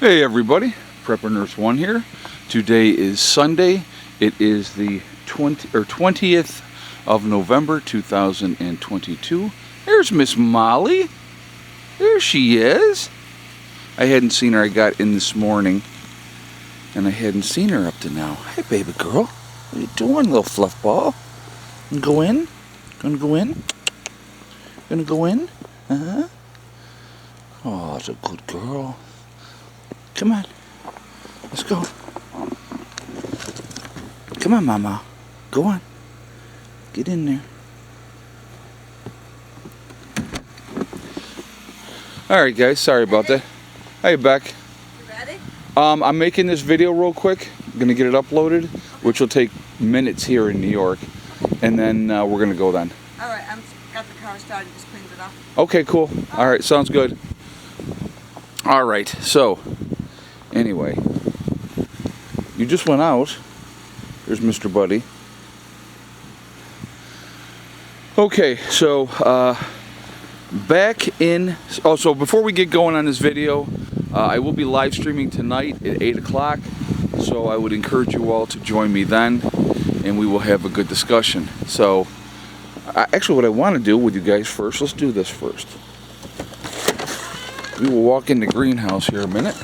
Hey everybody, Prepper Nurse 1 here. Today is Sunday. It is the 20th of November 2022. There's Miss Molly. There she is. I hadn't seen her. I got in this morning and I hadn't seen her up to now. Hey baby girl. What are you doing, little fluff ball? Gonna go in? Gonna go in? Gonna go in? Uh-huh. Oh, that's a good girl. Come on. Let's go. Come on, Mama. Go on. Get in there. Alright, guys. Sorry about that. Hey, Beck. You ready? I'm making this video real quick. I'm going to get it uploaded, which will take minutes here in New York. And then we're going to go then. Alright, got the car started. Just cleaned it up. Okay, cool. Alright, sounds good. Alright, so... Anyway, you just went out. There's Mr. Buddy. Okay, so back in. Oh, so before we get going on this video, I will be live streaming tonight at 8 o'clock. So I would encourage you all to join me then, and we will have a good discussion. So, actually, what I want to do with you guys first, let's do this first. We will walk in the greenhouse here a minute.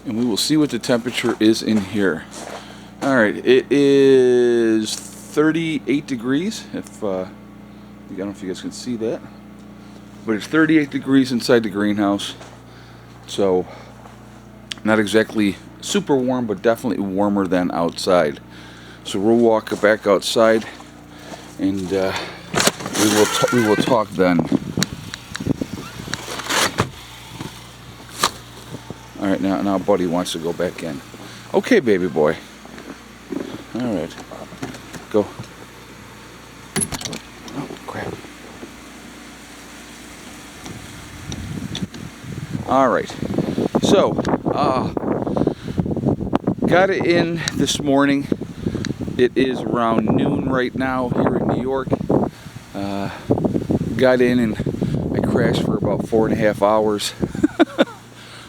And we will see what the temperature is in here. Alright, it is 38 degrees. I don't know if you guys can see that. But it's 38 degrees inside the greenhouse. So, not exactly super warm, but definitely warmer than outside. So we'll walk back outside and we will talk then. Alright, now Buddy wants to go back in. Okay, baby boy. Alright. Go. Oh, crap. Alright. So, got it in this morning. It is around noon right now here in New York. Got in and I crashed for about 4.5 hours.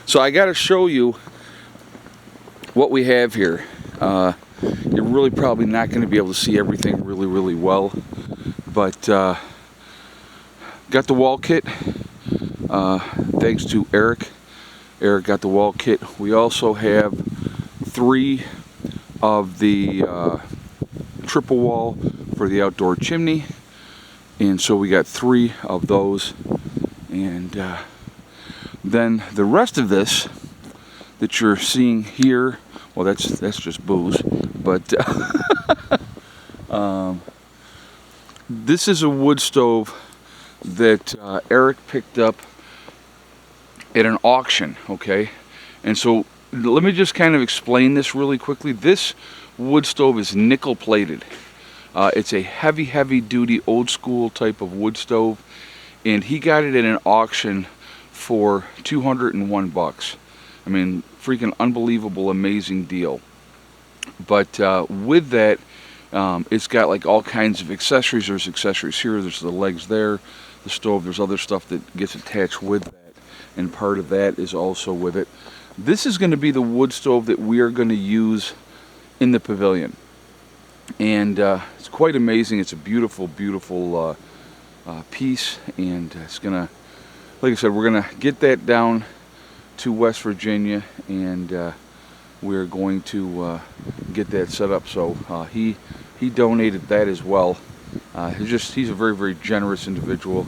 So I got to show you what we have here. You're really probably not going to be able to see everything really well, but got the wall kit. Thanks to Eric. Eric got the wall kit. We also have 3 of the triple wall for the outdoor chimney, and so we got 3 of those, and then the rest of this that you're seeing here, well, that's just booze, but this is a wood stove that Eric picked up at an auction, okay? And so let me just kind of explain this really quickly. This wood stove is nickel plated. It's a heavy duty old school type of wood stove, and he got it at an auction for $201. I mean, freaking unbelievable, amazing deal. But with that, it's got like all kinds of accessories. There's accessories here, there's the legs there, the stove, there's other stuff that gets attached with that, and part of that is also with it. This is going to be the wood stove that we are going to use in the pavilion, and it's quite amazing. It's a beautiful piece, and it's gonna, like I said, we're gonna get that down to West Virginia, and we're going to get that set up. So he donated that as well. He's a very generous individual,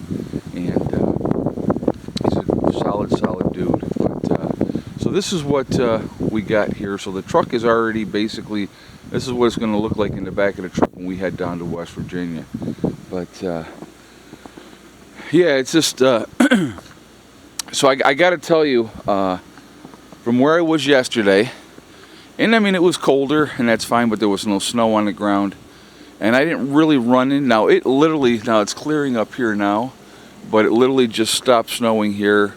and he's a solid dude. But so this is what we got here. So the truck is already basically, this is what it's going to look like in the back of the truck when we head down to West Virginia. But yeah, it's just so I got to tell you, from where I was yesterday, and I mean it was colder and that's fine, but there was no snow on the ground, and I didn't really run in. Now it's clearing up here now, but it literally just stopped snowing here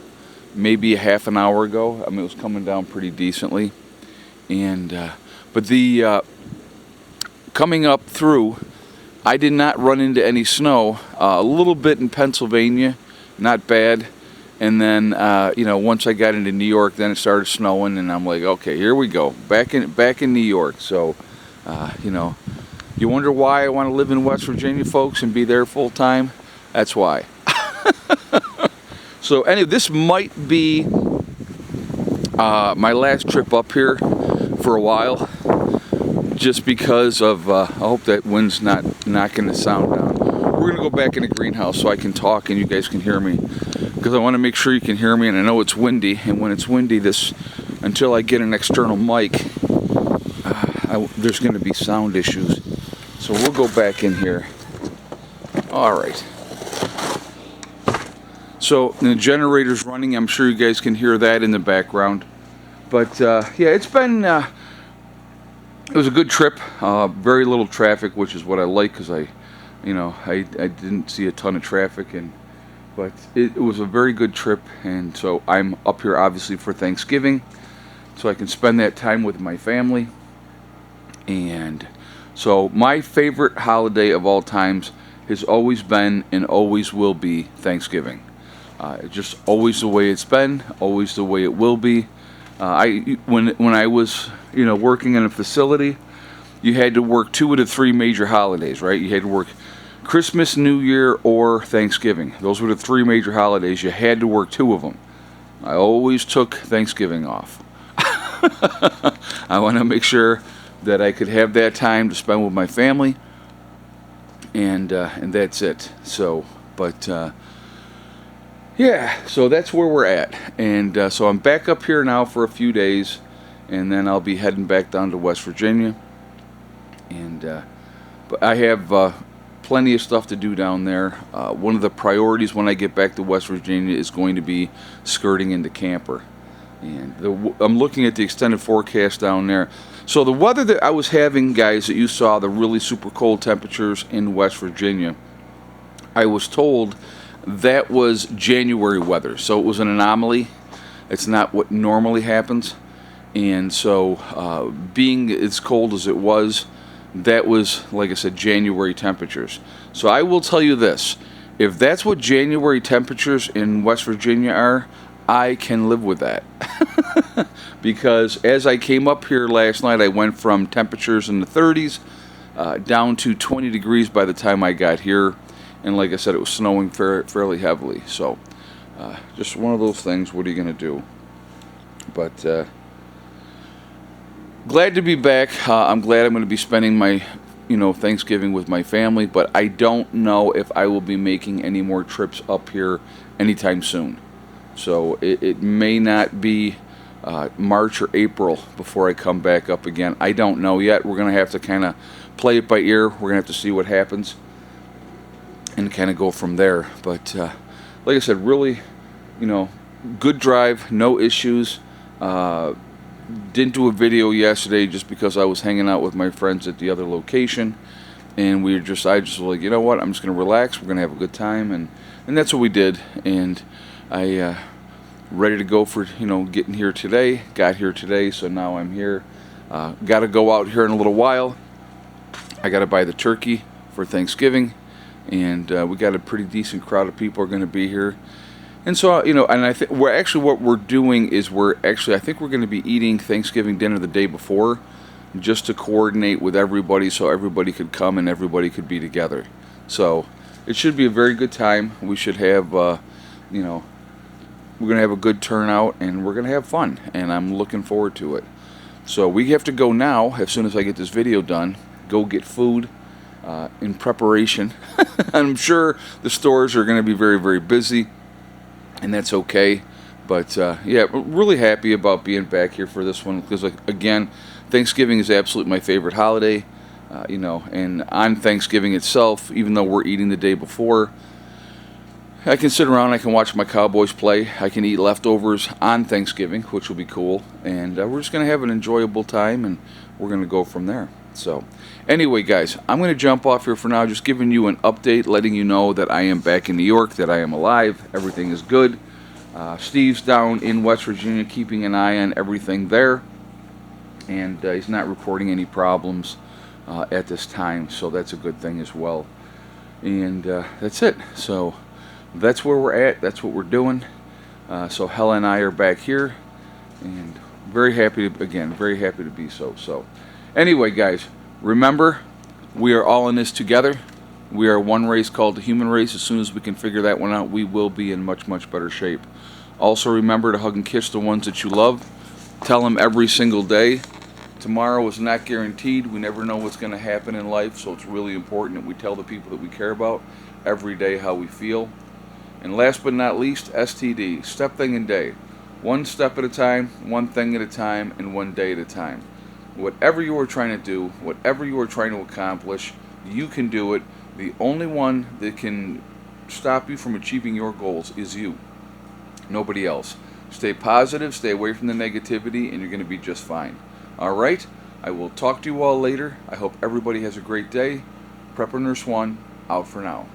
maybe a half an hour ago. I mean, it was coming down pretty decently, and but the coming up through, I did not run into any snow. A little bit in Pennsylvania, not bad. And then, once I got into New York, then it started snowing, and I'm like, okay, here we go, back in New York. So, you wonder why I want to live in West Virginia, folks, and be there full time? That's why. So, anyway, this might be my last trip up here for a while, just because of, I hope that wind's not knocking the sound down. We're going to go back in the greenhouse so I can talk and you guys can hear me, because I want to make sure you can hear me, and I know it's windy, and when it's windy, until I get an external mic, there's going to be sound issues. So we'll go back in here. All right. So the generator's running. I'm sure you guys can hear that in the background. But yeah, it's been, it was a good trip. Very little traffic, which is what I like, because I didn't see a ton of traffic, but it was a very good trip. And so I'm up here obviously for Thanksgiving, so I can spend that time with my family. And so my favorite holiday of all times has always been and always will be Thanksgiving. Just always the way it's been, always the way it will be. When I was working in a facility, you had to work 2 of the 3 major holidays, right? You had to work Christmas, New Year, or Thanksgiving. Those were the 3 major holidays. You had to work 2 of them. I always took Thanksgiving off. I want to make sure that I could have that time to spend with my family, and that's it. So, but yeah, so that's where we're at, and so I'm back up here now for a few days, and then I'll be heading back down to West Virginia, and but I have plenty of stuff to do down there. One of the priorities when I get back to West Virginia is going to be skirting into camper, and I'm looking at the extended forecast down there. So the weather that I was having, guys, that you saw, the really super cold temperatures in West Virginia, I was told that was January weather. So it was an anomaly. It's not what normally happens. And so being as cold as it was, that was, like I said, January temperatures. So I will tell you this. If that's what January temperatures in West Virginia are, I can live with that. Because as I came up here last night, I went from temperatures in the 30s down to 20 degrees by the time I got here. And like I said, it was snowing fairly heavily. So just one of those things. What are you going to do? But glad to be back. I'm glad I'm going to be spending my Thanksgiving with my family. But I don't know if I will be making any more trips up here anytime soon. So it may not be March or April before I come back up again. I don't know yet. We're going to have to kind of play it by ear. We're going to have to see what happens and kind of go from there. But like I said, really, good drive, no issues. Didn't do a video yesterday just because I was hanging out with my friends at the other location. And I just was like, you know what, I'm just going to relax. We're going to have a good time. And that's what we did. And I ready to go for getting here today. Got here today, so now I'm here. Got to go out here in a little while. I got to buy the turkey for Thanksgiving, and we got a pretty decent crowd of people are going to be here. And so and I think what we're doing is I think we're going to be eating Thanksgiving dinner the day before, just to coordinate with everybody, so everybody could come and everybody could be together. So it should be a very good time. We should have we're going to have a good turnout, and we're going to have fun, and I'm looking forward to it. So we have to go now, as soon as I get this video done, go get food in preparation. I'm sure the stores are going to be very, very busy, and that's okay. But yeah, really happy about being back here for this one, because again, Thanksgiving is absolutely my favorite holiday. And on Thanksgiving itself, even though we're eating the day before, I can sit around, I can watch my Cowboys play, I can eat leftovers on Thanksgiving, which will be cool, and we're just going to have an enjoyable time, and we're going to go from there. So anyway, guys, I'm going to jump off here for now, just giving you an update, letting you know that I am back in New York, that I am alive, everything is good. Steve's down in West Virginia keeping an eye on everything there, and he's not reporting any problems at this time, so that's a good thing as well. And that's it. So that's where we're at. That's what we're doing. So Helen and I are back here, and very happy to, again, very happy to be so. So, anyway, guys, remember, we are all in this together. We are one race called the human race. As soon as we can figure that one out, we will be in much, much better shape. Also, remember to hug and kiss the ones that you love. Tell them every single day. Tomorrow is not guaranteed. We never know what's going to happen in life, so it's really important that we tell the people that we care about every day how we feel. And last but not least, STD, step, thing, and day. One step at a time, one thing at a time, and one day at a time. Whatever you are trying to do, whatever you are trying to accomplish, you can do it. The only one that can stop you from achieving your goals is you. Nobody else. Stay positive, stay away from the negativity, and you're going to be just fine. All right? I will talk to you all later. I hope everybody has a great day. Prepper Nurse 1, out for now.